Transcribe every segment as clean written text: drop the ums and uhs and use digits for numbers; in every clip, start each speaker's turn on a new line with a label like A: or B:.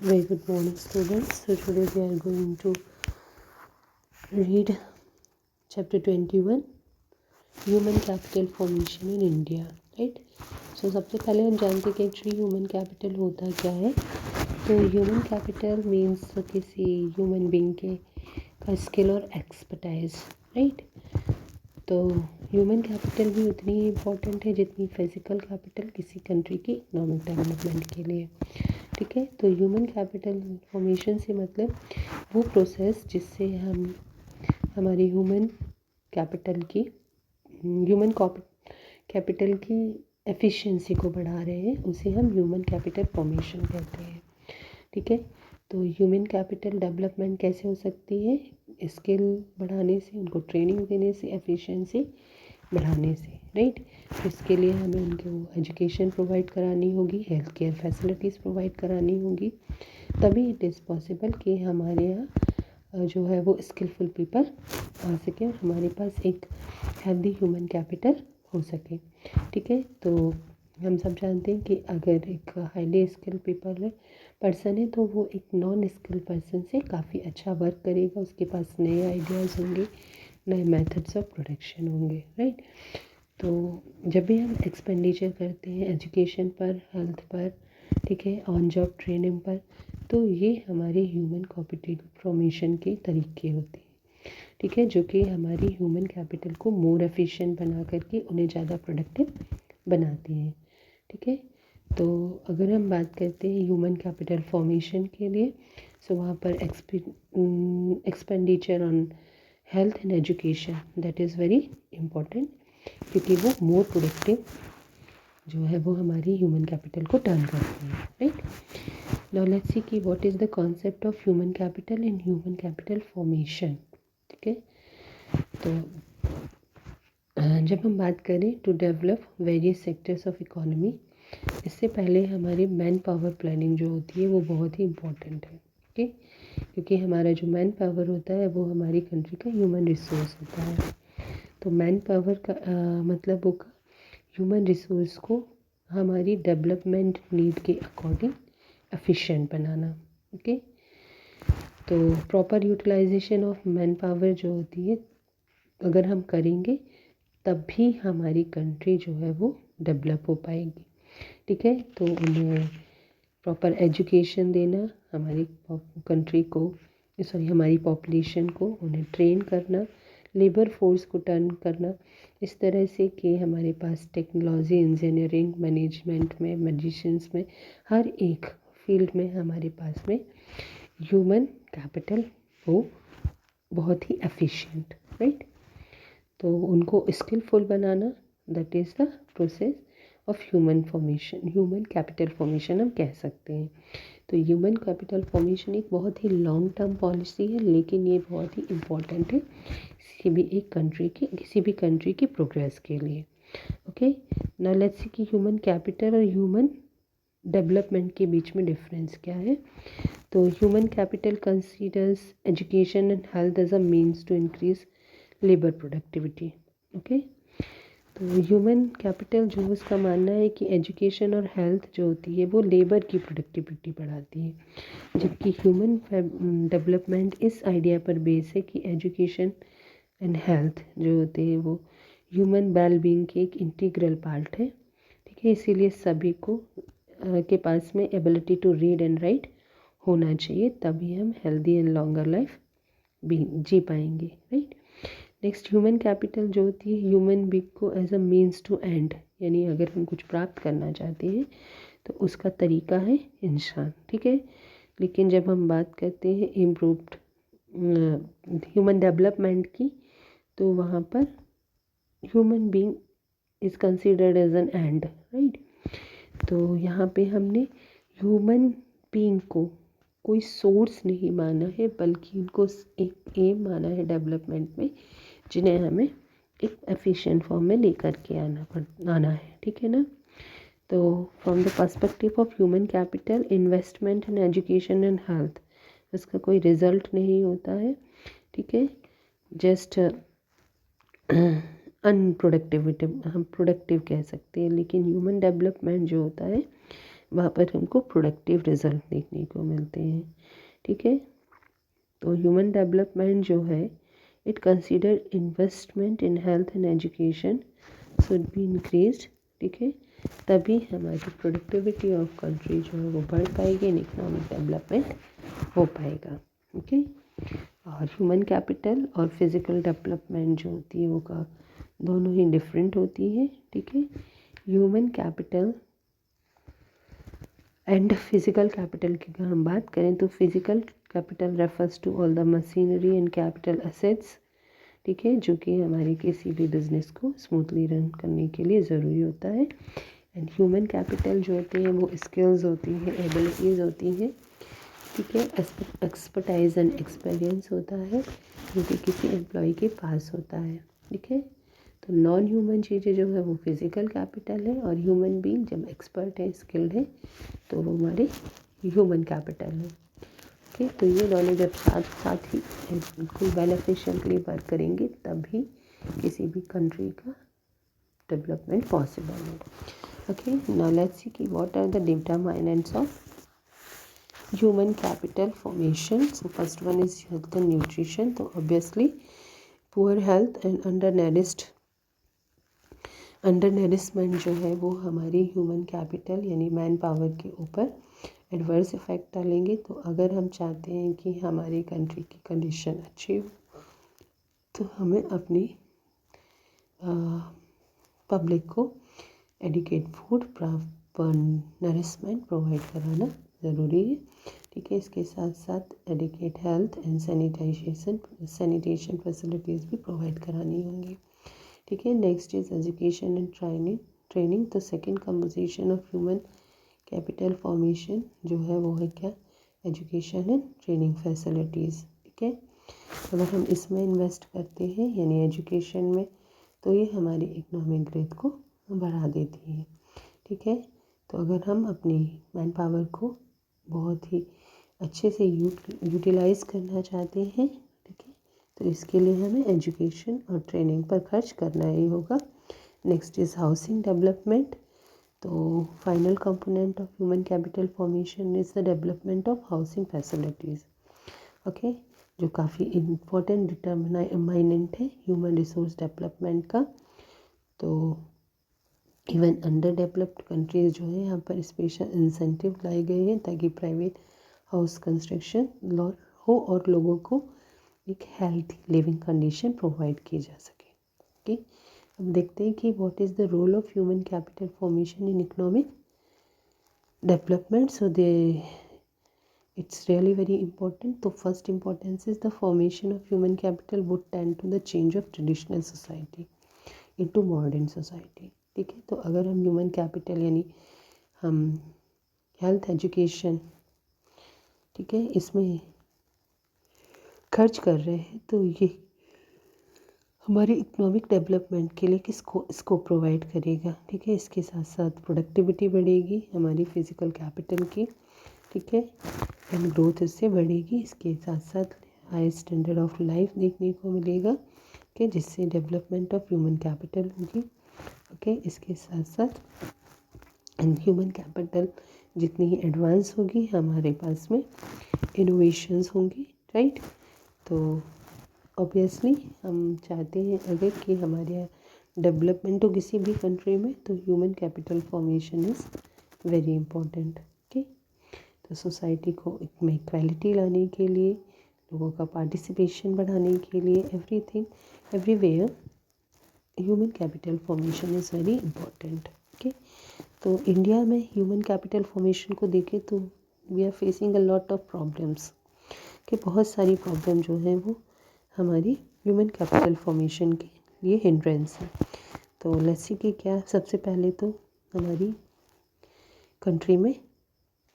A: Very good morning, students. So today we are going to read chapter 21, Human Capital Formation in India, right? So सबसे पहले हम जानते हैं कि actually human capital होता क्या है. तो ह्यूमन कैपिटल मीन्स किसी ह्यूमन बीइंग का स्किल और एक्सपर्टाइज, राइट. तो ह्यूमन कैपिटल भी उतनी ही इम्पोर्टेंट है जितनी फिजिकल कैपिटल किसी कंट्री की इकोनॉमिक डेवलपमेंट के लिए. ठीक है. तो ह्यूमन कैपिटल फॉर्मेशन से मतलब वो प्रोसेस जिससे हम हमारी ह्यूमन कैपिटल की एफिशिएंसी को बढ़ा रहे हैं, उसे हम ह्यूमन कैपिटल फॉर्मेशन कहते हैं. ठीक है. तो ह्यूमन कैपिटल डेवलपमेंट कैसे हो सकती है? स्किल बढ़ाने से, उनको ट्रेनिंग देने से, एफिशिएंसी बढ़ाने से, राइट. इसके लिए हमें उनको एजुकेशन प्रोवाइड करानी होगी, हेल्थ केयर फैसिलिटीज़ प्रोवाइड करानी होगी, तभी इट इज़ पॉसिबल कि हमारे यहाँ जो है वो स्किलफुल पीपल आ सके, हमारे पास एक हेल्दी ह्यूमन कैपिटल हो सके. ठीक है. तो हम सब जानते हैं कि अगर एक हाईली स्किल पर्सन है तो वो एक नॉन स्किल पर्सन से काफ़ी अच्छा वर्क करेगा, उसके पास नए आइडियाज़ होंगे, नए मेथड्स ऑफ प्रोडक्शन होंगे, राइट. तो जब भी हम एक्सपेंडिचर करते हैं एजुकेशन पर, हेल्थ पर, ठीक है, ऑन जॉब ट्रेनिंग पर, तो ये हमारे ह्यूमन कैपिटल फॉर्मेशन के तरीके होते हैं. ठीक है. जो कि हमारी ह्यूमन कैपिटल को मोर एफिशिएंट बना करके उन्हें ज़्यादा प्रोडक्टिव बनाती हैं. ठीक है. तो अगर हम बात करते हैं ह्यूमन कैपिटल फॉर्मेशन के लिए, सो वहाँ पर expenditure on health and education that is very important, क्योंकि वो मोर प्रोडक्टिव जो है वो हमारी ह्यूमन कैपिटल को टर्न करती है, राइट. नाउ लेट्स सी कि what is the concept of human capital in human capital formation. ठीक है. तो जब हम बात करें to develop various sectors of economy, इससे पहले हमारी मैन पावर प्लानिंग जो होती है वो बहुत ही इम्पोर्टेंट है. ओके. क्योंकि हमारा जो मैन पावर होता है वो हमारी कंट्री का ह्यूमन रिसोर्स होता है. तो मैन पावर का मतलब होगा ह्यूमन रिसोर्स को हमारी डेवलपमेंट नीड के अकॉर्डिंग एफिशिएंट बनाना. ओके. तो proper utilization of manpower जो होती है अगर हम करेंगे तब भी हमारी कंट्री जो है वो डेवलप हो पाएगी. ठीक है. तो उन्हें प्रॉपर एजुकेशन देना, हमारी कंट्री को हमारी पॉपुलेशन को उन्हें ट्रेन करना, लेबर फोर्स को टर्न करना इस तरह से कि हमारे पास टेक्नोलॉजी, इंजीनियरिंग, मैनेजमेंट में, मेडिसिन्स में, हर एक फील्ड में हमारे पास में ह्यूमन कैपिटल हो बहुत ही एफिशिएंट, राइट. तो उनको स्किलफुल बनाना that is the process of human formation, human capital formation हम कह सकते हैं. तो ह्यूमन कैपिटल फॉर्मेशन एक बहुत ही लॉन्ग टर्म पॉलिसी है, लेकिन ये बहुत ही इम्पॉर्टेंट है किसी भी कंट्री की प्रोग्रेस के लिए. ओके. नाउ लेट्स सी कि ह्यूमन कैपिटल और ह्यूमन डेवलपमेंट के बीच में डिफरेंस क्या है. तो human capital considers education and health as a means to increase labour productivity. Okay. तो ह्यूमन कैपिटल जो उसका मानना है कि एजुकेशन और हेल्थ जो होती है वो लेबर की प्रोडक्टिविटी बढ़ाती है, जबकि ह्यूमन डेवलपमेंट इस आइडिया पर बेस है कि एजुकेशन एंड हेल्थ जो होते हैं वो ह्यूमन वेलबींग के एक इंटीग्रल पार्ट है. ठीक है. इसीलिए सभी को के पास में ability to read and write होना चाहिए, तभी हम हेल्दी एंड लॉन्गर लाइफ जी पाएंगे, राइट. नेक्स्ट, ह्यूमन कैपिटल जो होती है ह्यूमन बीइंग को as a means to end, यानी अगर हम कुछ प्राप्त करना चाहते हैं तो उसका तरीका है इंसान. ठीक है. लेकिन जब हम बात करते हैं इम्प्रूव्ड ह्यूमन डेवलपमेंट की, तो वहाँ पर human being is considered as an end, right. तो यहाँ पे हमने ह्यूमन बीइंग को कोई सोर्स नहीं माना है, बल्कि इनको एक एम माना है डेवलपमेंट में, जिन्हें हमें एक एफिशिएंट फॉर्म में लेकर के आना है. ठीक है ना. तो from the perspective of human capital, investment in education and health, इसका कोई रिजल्ट नहीं होता है. ठीक है. जस्ट अनप्रोडक्टिविटी हम प्रोडक्टिव कह सकते हैं, लेकिन ह्यूमन डेवलपमेंट जो होता है वहाँ पर हमको प्रोडक्टिव रिजल्ट देखने को मिलते हैं। ठीक है, तो ह्यूमन डेवलपमेंट जो है it consider investment in health and education should be increased. ठीक है, तभी हमारी प्रोडक्टिविटी ऑफ कंट्री जो है वो बढ़ पाएगी एंड इकोनॉमिक डेवलपमेंट हो पाएगा। ओके, और ह्यूमन कैपिटल और फिज़िकल डेवलपमेंट जो होती है वो का दोनों ही डिफरेंट होती है। ठीक है, human capital and physical capital की अगर हम बात करें तो physical capital refers to all the machinery and capital assets. ठीक है, जो कि हमारे किसी भी बिजनेस को स्मूथली रन करने के लिए ज़रूरी होता है। एंड ह्यूमन कैपिटल जो होते हैं वो स्किल्स होती हैं, एबिलिटीज़ होती हैं। ठीक है, एक्सपर्टाइज एंड एक्सपीरियंस होता है जो कि किसी एम्प्लॉय के पास होता है। ठीक है, तो नॉन ह्यूमन चीज़ें जो है वो फिज़िकल कैपिटल है और ह्यूमन बीइंग जब एक्सपर्ट है, स्किल्ड है, तो वो हमारे ह्यूमन कैपिटल है। ओके, तो ये दोनों जब साथ साथ ही बिल्कुल बेनिफिशियली वर्क करेंगे तभी किसी भी कंट्री का डेवलपमेंट पॉसिबल है। ओके, नाउ लेट्स सी कि what are the determinants of human capital formation. So first one is health and nutrition. तो obviously poor health and undernourishment जो है वो हमारी ह्यूमन कैपिटल यानी मैन पावर के ऊपर एडवर्स इफ़ेक्ट डालेंगे। तो अगर हम चाहते हैं कि हमारी कंट्री की कंडीशन अच्छी हो तो हमें अपनी पब्लिक को adequate food, proper nourishment provide कराना ज़रूरी है। ठीक है, इसके साथ साथ adequate health and sanitation facilities भी प्रोवाइड करानी होंगी। ठीक है, next is education and training. तो second composition of human capital formation जो है वो है क्या, एजुकेशन एंड ट्रेनिंग फैसिलिटीज़। ठीक है, अगर हम इसमें इन्वेस्ट करते हैं यानी एजुकेशन में तो ये हमारी इकोनॉमिक ग्रोथ को बढ़ा देती है। ठीक है, तो अगर हम अपनी मैन पावर को बहुत ही अच्छे से यूटिलाइज करना चाहते हैं, ठीक है, तो इसके लिए हमें एजुकेशन और ट्रेनिंग पर खर्च करना ही होगा। Next is housing development. तो final component of human capital formation is the development of housing facilities. Okay, जो काफ़ी इम्पोर्टेंट डिटरमिनेंट है ह्यूमन रिसोर्स डेवलपमेंट का। तो इवन अंडर डेवलप्ड कंट्रीज़ जो है यहाँ पर स्पेशल इंसेंटिव लाए गए हैं ताकि प्राइवेट हाउस कंस्ट्रक्शन हो और लोगों को एक हेल्थी लिविंग कंडीशन प्रोवाइड की जा सके। ओके, अब देखते हैं कि what is the role of human capital formation in economic development. So it's really very important. तो first importance is the formation of human capital would tend to the change of traditional society into modern society. ठीक है, तो अगर हम human capital यानी हम health education, ठीक है, इसमें खर्च कर रहे हैं तो ये हमारी इकोनॉमिक डेवलपमेंट के लिए इसको प्रोवाइड करेगा। ठीक है, इसके साथ साथ प्रोडक्टिविटी बढ़ेगी हमारी फिज़िकल कैपिटल की। ठीक है, एंड ग्रोथ इससे बढ़ेगी। इसके साथ साथ हाई स्टैंडर्ड ऑफ लाइफ देखने को मिलेगा, ओके, जिससे डेवलपमेंट ऑफ ह्यूमन कैपिटल होगी। ओके, इसके साथ साथ ह्यूमन कैपिटल जितनी ही एडवांस होगी हमारे पास में इनोवेशंस होंगी, राइट। तो ऑब्वियसली हम चाहते हैं अगर कि हमारे यहाँ डेवलपमेंट हो किसी भी कंट्री में तो human capital formation is very important. Okay, तो सोसाइटी को में इक्वालिटी लाने के लिए, लोगों का पार्टिसिपेशन बढ़ाने के लिए, everything everywhere human capital formation is very important. Okay, तो इंडिया में ह्यूमन कैपिटल फॉर्मेशन को देखें तो we are facing a lot of problems, कि बहुत सारी प्रॉब्लम जो है वो हमारी ह्यूमन कैपिटल फॉर्मेशन के लिए हिंड्रेंस है। तो लेट्स सी कि क्या सबसे पहले तो हमारी कंट्री में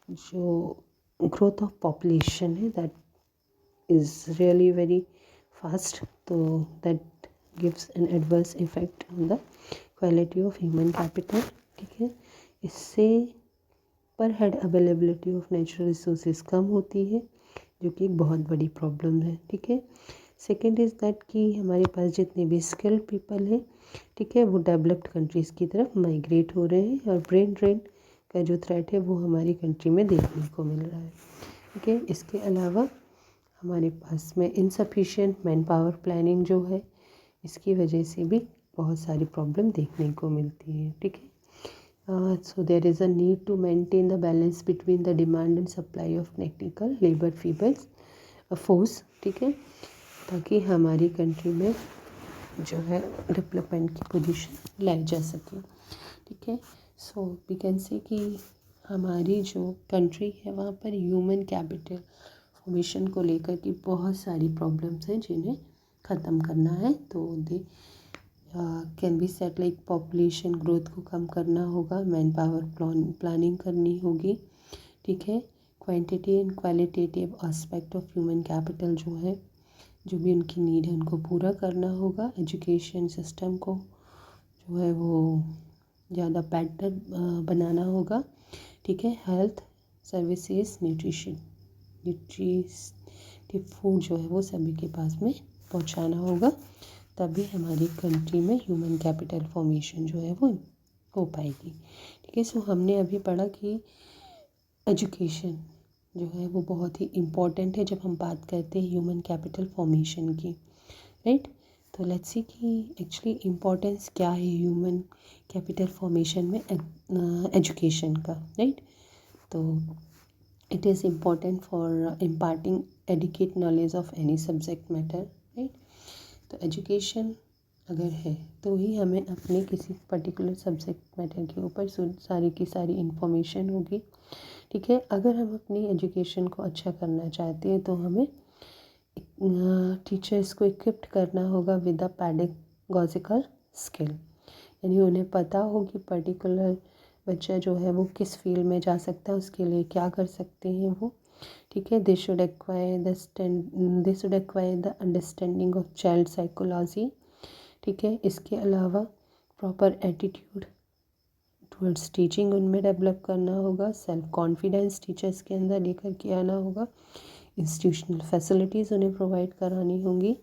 A: जो ग्रोथ ऑफ पॉपुलेशन है that is really very fast, तो that gives an adverse effect on the quality of human capital. ठीक है, इससे per head availability of natural resources कम होती है जो कि एक बहुत बड़ी प्रॉब्लम है। ठीक है, सेकेंड इज़ दैट कि हमारे पास जितने भी स्किल्ड पीपल हैं, ठीक है, वो डेवलप्ड कंट्रीज़ की तरफ माइग्रेट हो रहे हैं और ब्रेन ड्रेन का जो थ्रेट है वो हमारी कंट्री में देखने को मिल रहा है। ठीक है, इसके अलावा हमारे पास में इनसफिशिएंट मैन पावर प्लानिंग जो है, इसकी वजह से भी बहुत सारी प्रॉब्लम देखने को मिलती है। ठीक है, so there is a need to maintain the balance between the demand and supply of technical labor fibres force. ठीक है, ताकि हमारी कंट्री में जो है डेवलपमेंट की पोजीशन लाई जा सके। ठीक है, सो वी कैन से कि हमारी जो कंट्री है वहाँ पर ह्यूमन कैपिटल फॉर्मेशन को लेकर की बहुत सारी प्रॉब्लम्स हैं जिन्हें ख़त्म करना है। तो they can be set like population growth को कम करना होगा, मैन पावर प्लानिंग करनी होगी। ठीक है, quantity and qualitative aspect of human capital जो है, जो भी उनकी नीड है उनको पूरा करना होगा। एजुकेशन सिस्टम को जो है वो ज़्यादा बेटर बनाना होगा। ठीक है, हेल्थ सर्विसेज, न्यूट्रिटिव फूड जो है वो सभी के पास में पहुंचाना होगा, तभी हमारी कंट्री में ह्यूमन कैपिटल फॉर्मेशन जो है वो हो पाएगी। ठीक है, सो हमने अभी पढ़ा कि एजुकेशन जो है वो बहुत ही इम्पॉर्टेंट है जब हम बात करते हैं ह्यूमन कैपिटल फॉर्मेशन की, राइट। तो लेट्स सी कि एक्चुअली इम्पोर्टेंस क्या है ह्यूमन कैपिटल फॉर्मेशन में एजुकेशन का, राइट। तो it is important for imparting adequate knowledge of any subject matter, right. तो एजुकेशन अगर है तो ही हमें अपने किसी पर्टिकुलर सब्जेक्ट मैटर के ऊपर सारी की सारी इन्फॉर्मेशन होगी। ठीक है, अगर हम अपनी एजुकेशन को अच्छा करना चाहते हैं तो हमें टीचर्स को इक्विप्ड करना होगा विद द पैडागॉजिकल स्किल, यानी उन्हें पता हो कि पर्टिकुलर बच्चा जो है वो किस फील्ड में जा सकता है, उसके लिए क्या कर सकते हैं वो। ठीक है, they should acquire the understanding of child psychology. ठीक है, इसके अलावा प्रॉपर एटीट्यूड टुवर्ड्स टीचिंग उनमें डेवलप करना होगा। सेल्फ कॉन्फिडेंस टीचर्स के अंदर लेकर के आना होगा। इंस्टीट्यूशनल फैसिलिटीज़ उन्हें प्रोवाइड करानी होंगी।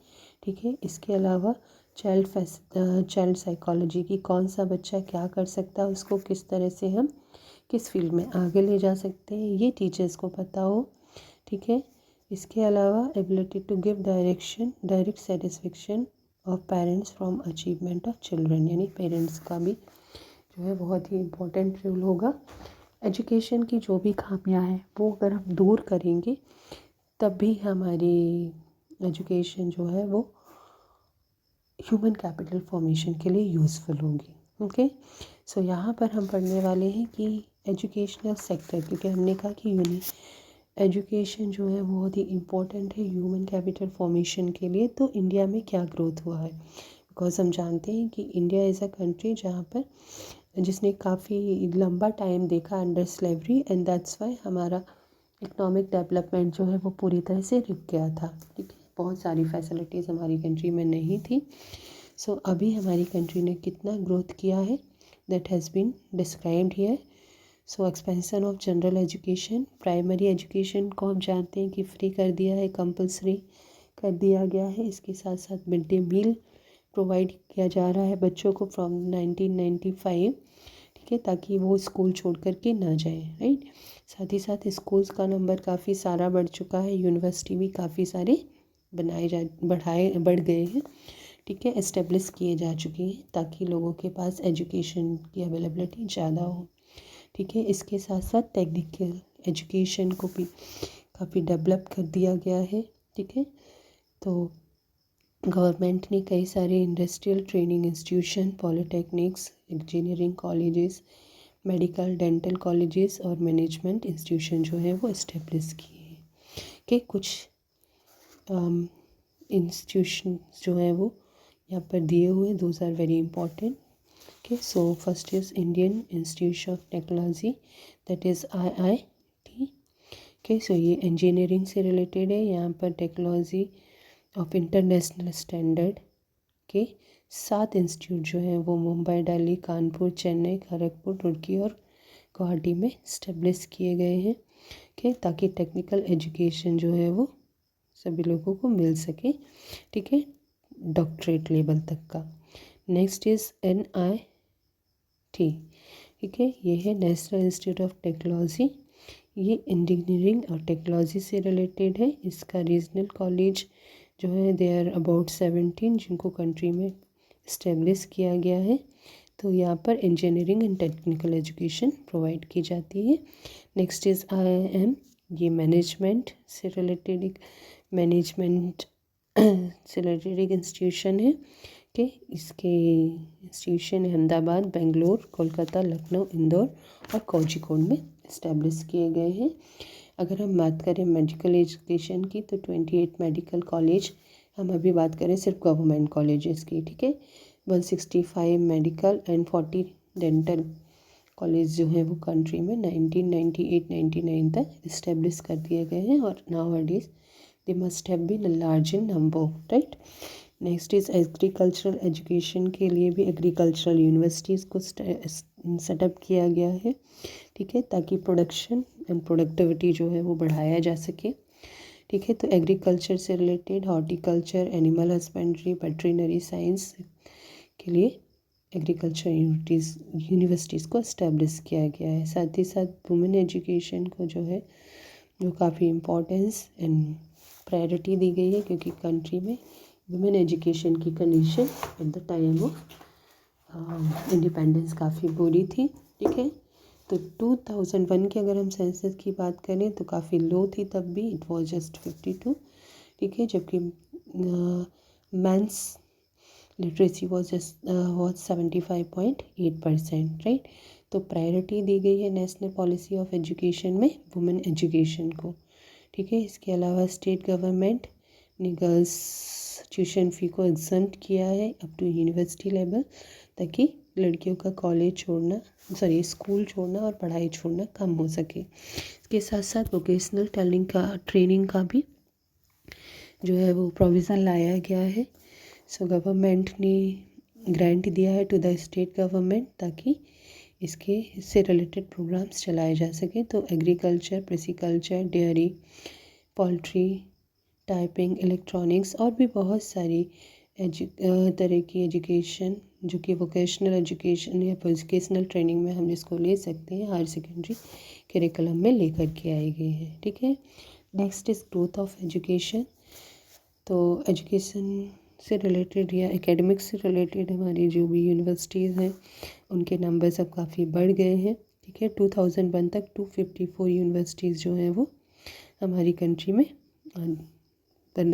A: ठीक है, इसके अलावा चाइल्ड साइकोलॉजी की कौन सा बच्चा क्या कर सकता है, उसको किस तरह से हम किस फील्ड में आगे ले जा सकते हैं, ये टीचर्स को पता हो। ठीक है, इसके अलावा ability to give direct satisfaction of parents from achievement of children, यानी पेरेंट्स का भी जो है बहुत ही इम्पोर्टेंट रोल होगा। एजुकेशन की जो भी खामियां हैं वो अगर हम दूर करेंगे तब भी हमारी एजुकेशन जो है वो ह्यूमन कैपिटल फॉर्मेशन के लिए यूज़फुल होगी। ओके, सो यहाँ पर हम पढ़ने वाले हैं कि एजुकेशनल सेक्टर, क्योंकि हमने कहा कि एजुकेशन जो है बहुत ही इम्पोर्टेंट है ह्यूमन कैपिटल फॉर्मेशन के लिए। तो इंडिया में क्या ग्रोथ हुआ है, बिकॉज हम जानते हैं कि इंडिया इज़ अ कंट्री जहाँ पर जिसने काफ़ी लंबा टाइम देखा under slavery, and that's why हमारा इकोनॉमिक डेवलपमेंट जो है वो पूरी तरह से रुक गया था। ठीक है, बहुत सारी फैसिलिटीज़ हमारी कंट्री में नहीं थी। सो अभी हमारी कंट्री ने कितना ग्रोथ किया है, that has been described here. So expansion of general education, primary education को हम जानते हैं कि फ्री कर दिया है, कंपलसरी कर दिया गया है। इसके साथ साथ मिड डे मील प्रोवाइड किया जा रहा है बच्चों को फ्रॉम 1995। ठीक है, ताकि वो स्कूल छोड़ कर के ना जाए, राइट। साथ ही साथ स्कूल्स का नंबर काफ़ी सारा बढ़ चुका है, यूनिवर्सिटी भी काफ़ी सारे बढ़ गए हैं। ठीक है, इस्टेब्लिश किए जा चुके हैं ताकि लोगों के पास एजुकेशन की अवेलेबिलिटी ज़्यादा हो। ठीक है, इसके साथ साथ टेक्निकल एजुकेशन को भी काफ़ी डेवलप कर दिया गया है। ठीक है, तो गवर्नमेंट ने कई सारे industrial training institution, polytechnics, engineering colleges, medical dental colleges और मैनेजमेंट इंस्टीट्यूशन जो है वो इस्टेब्लिश किए हैं। कि कुछ इंस्टीट्यूशन जो हैं वो यहाँ पर दिए हुए, those are very important. Okay, so first is Indian Institute of Technology, that is IIT। Okay, so ये इंजीनियरिंग से रिलेटेड है। यहाँ पर टेक्नोलॉजी ऑफ इंटरनेशनल स्टैंडर्ड के 7 इंस्टीट्यूट जो हैं वो मुंबई, दिल्ली, कानपुर, चेन्नई, खड़गपुर, रुड़की और गुवाहाटी में इस्टेब्लिश किए गए हैं। ओके, ताकि टेक्निकल एजुकेशन जो है वो सभी लोगों को मिल सके। ठीक है, डॉक्टरेट लेवल तक का। नेक्स्ट इज़ NIT, ठीक है। ये है नेशनल इंस्टीट्यूट ऑफ टेक्नोलॉजी, ये इंजीनियरिंग और टेक्नोलॉजी से रिलेटेड है। इसका रीजनल कॉलेज जो है दे आर अबाउट 17 जिनको कंट्री में इस्टेब्लिश किया गया है। तो यहाँ पर engineering and technical education provide की जाती है। नेक्स्ट इज़ IIM, ये मैनेजमेंट से रिलेटेड एक इंस्टीट्यूशन है कि इसके इंस्टीट्यूशन अहमदाबाद, बेंगलोर, कोलकाता, लखनऊ, इंदौर और कोझिकोड में इस्टेब्लिश किए गए हैं। अगर हम बात करें मेडिकल एजुकेशन की तो 28 मेडिकल कॉलेज, हम अभी बात करें सिर्फ गवर्नमेंट कॉलेजेस की, ठीक है। 165 मेडिकल एंड 40 डेंटल कॉलेज जो है वो कंट्री में 1998-99 तक इस्टेब्लिश कर दिए गए हैं और nowadays they must have been large in number, right. Next is agricultural education के लिए भी एग्रीकल्चरल यूनिवर्सिटीज़ को सेटअप किया गया है, ठीक है, ताकि प्रोडक्शन एंड प्रोडक्टिविटी जो है वो बढ़ाया जा सके, ठीक है। तो एग्रीकल्चर से related horticulture, animal husbandry, veterinary science के लिए एग्रीकल्चर यूनिवर्सिटीज़ को इस्टेब्लिश किया गया है। साथ ही साथ वुमेन एजुकेशन को जो है जो काफ़ी इम्पोर्टेंस एंड प्रायोरिटी दी गई है, क्योंकि कंट्री में वुमेन एजुकेशन की condition at the time of independence काफ़ी बुरी थी, ठीक है। तो 2001 की अगर हम सेंसस की बात करें तो काफ़ी लो थी तब भी, इट वाज जस्ट 52, ठीक है। जबकि मेंस लिटरेसी वाज 75.8%, राइट। तो प्रायोरिटी दी गई है नेशनल पॉलिसी ऑफ एजुकेशन में वुमेन एजुकेशन को, ठीक है। इसके अलावा स्टेट गवर्नमेंट ने गर्ल्स ट्यूशन फ़ी को एग्जम्प्ट किया है अप टू यूनिवर्सिटी लेवल, ताकि लड़कियों का स्कूल छोड़ना और पढ़ाई छोड़ना कम हो सके। इसके साथ साथ वोकेशनल ट्रेनिंग का भी जो है वो प्रोविज़न लाया गया है। सो गवर्नमेंट ने ग्रांट दिया है टू द स्टेट गवर्नमेंट, ताकि इससे रिलेटेड प्रोग्राम्स चलाए जा सके। तो agriculture, pisciculture, dairy, poultry, typing, electronics और भी बहुत सारी तरह की एजुकेशन जो कि वोकेशनल एजुकेशन या वोकेशनल ट्रेनिंग में हम जिसको ले सकते हैं, हायर सेकेंडरी करिकुलम में लेकर के आई गई है, ठीक है। Next is growth of education. तो एजुकेशन से रिलेटेड या एकेडमिक्स से रिलेटेड हमारी जो भी यूनिवर्सिटीज़ हैं उनके नंबर्स अब काफ़ी बढ़ गए हैं, ठीक है। 2001 तक 254 यूनिवर्सिटीज़ जो हैं वो हमारी कंट्री में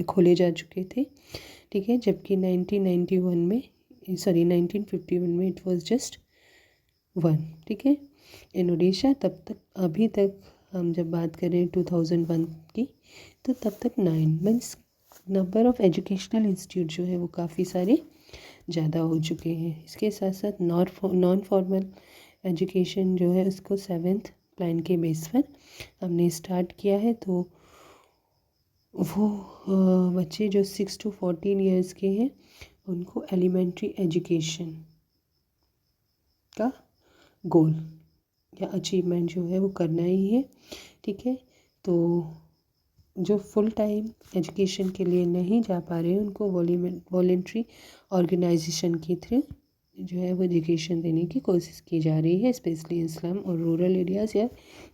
A: खोले जा चुके थे, ठीक है। जबकि 1951 में इट वाज जस्ट 1, ठीक है। इन ओडिशा अभी तक हम जब बात करें 2001 की तो तब तक 9 means number of educational institute जो है वो काफ़ी सारे ज़्यादा हो चुके हैं। इसके साथ साथ नॉन फॉर्मल एजुकेशन जो है उसको 7th प्लान के बेस पर हमने स्टार्ट किया है। तो वो बच्चे जो 6 to 14 ईयर्स के हैं उनको एलिमेंट्री एजुकेशन का गोल या अचीवमेंट जो है वो करना ही है, ठीक है। तो जो फुल टाइम एजुकेशन के लिए नहीं जा पा रहे हैं उनको वॉलेंट्री ऑर्गेनाइजेशन के थ्रू जो है वो एजुकेशन देने की कोशिश की जा रही है, स्पेशली इन स्लम और रूरल एरियाज़ या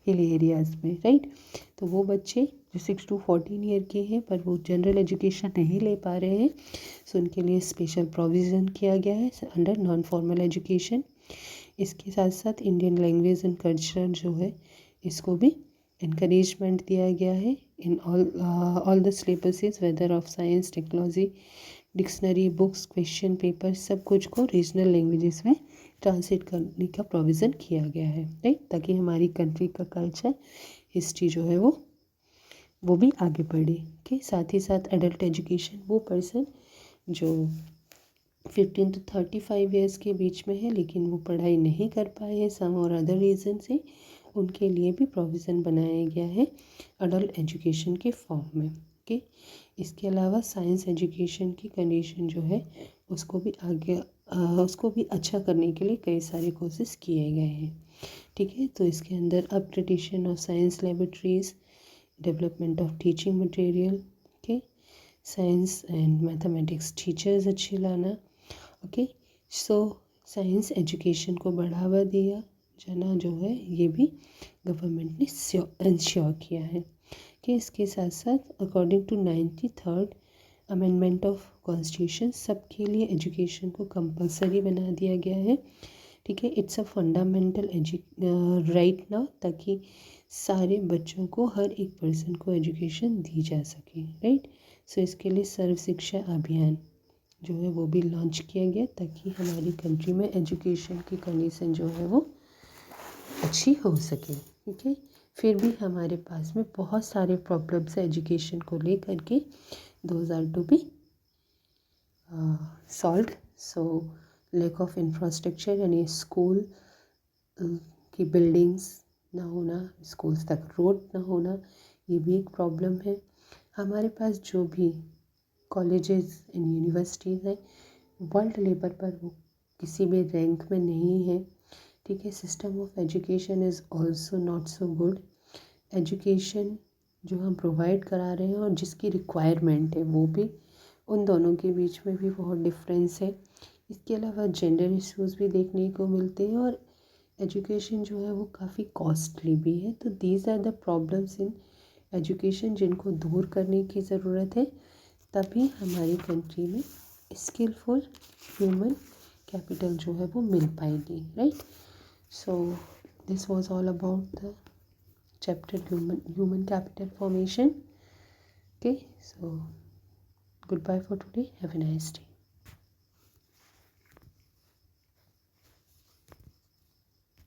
A: हिल एरियाज़ में, राइट। तो वो बच्चे जो 6 to 14 ईयर के हैं पर वो जनरल एजुकेशन नहीं ले पा रहे हैं, सो उनके लिए स्पेशल प्रोविज़न किया गया है अंडर नॉन फॉर्मल एजुकेशन। इसके साथ साथ इंडियन लैंग्वेज एंड कल्चर जो है इसको भी encouragement दिया गया है in all the syllabuses whether of science, technology, dictionary, books, question paper सब कुछ को रीजनल लैंग्वेजेस में ट्रांसलेट करने का प्रोविज़न किया गया है, राइट, ताकि हमारी कंट्री का कल्चर, हिस्ट्री जो है वो भी आगे बढ़े, के साथ ही साथ एडल्ट एजुकेशन वो पर्सन जो 15 to 35 ईयर्स के बीच में है लेकिन वो पढ़ाई नहीं कर पाए हैं सम और अदर रीज़न से, उनके लिए भी प्रोविज़न बनाया गया है अडल्ट एजुकेशन के फॉर्म में, ओके। इसके अलावा साइंस एजुकेशन की कंडीशन जो है उसको भी अच्छा करने के लिए कई सारे कोशिश किए गए हैं, ठीक है। तो इसके अंदर upgradation of science laboratories, development of teaching material, okay, science and mathematics teachers अच्छे लाना, ओके। सो साइंस एजुकेशन को बढ़ावा दिया जाना जो है ये भी गवर्नमेंट ने इंश्योर किया है कि इसके साथ साथ according to 93rd amendment of constitution सबके लिए एजुकेशन को कंपलसरी बना दिया गया है। ठीक है, it's a fundamental right now, ताकि सारे बच्चों को, हर एक पर्सन को एजुकेशन दी जा सके। राइट, सो इसके लिए सर्व शिक्षा अभियान जो है वो भी लॉन्च किया गया ताकि हमारी कंट्री में एजुकेशन की कंडीशन जो है वो अच्छी हो सके। ठीक है, फिर भी हमारे पास में बहुत सारे प्रॉब्लम्स है एजुकेशन को लेकर के, those are to be solve. So lack of infrastructure, यानी स्कूल की बिल्डिंग्स ना होना, स्कूल्स तक रोड ना होना, ये भी एक प्रॉब्लम है। हमारे पास जो भी कॉलेजेस एंड यूनिवर्सिटीज़ हैं, वर्ल्ड लेवल पर वो किसी भी रैंक में नहीं है। ठीक है, system of education is also not so good. Education जो हम प्रोवाइड करा रहे हैं और जिसकी रिक्वायरमेंट है वो भी, उन दोनों के बीच में भी बहुत डिफरेंस है। इसके अलावा जेंडर इश्यूज़ भी देखने को मिलते हैं और एजुकेशन जो है वो काफ़ी कॉस्टली भी है। तो these are the problems in education जिनको दूर करने की ज़रूरत है, तभी हमारी कंट्री में स्किलफुल ह्यूमन कैपिटल जो है वो मिल पाएगी। Right, so this was all about the chapter human capital formation. Okay, so goodbye for today. Have a nice day.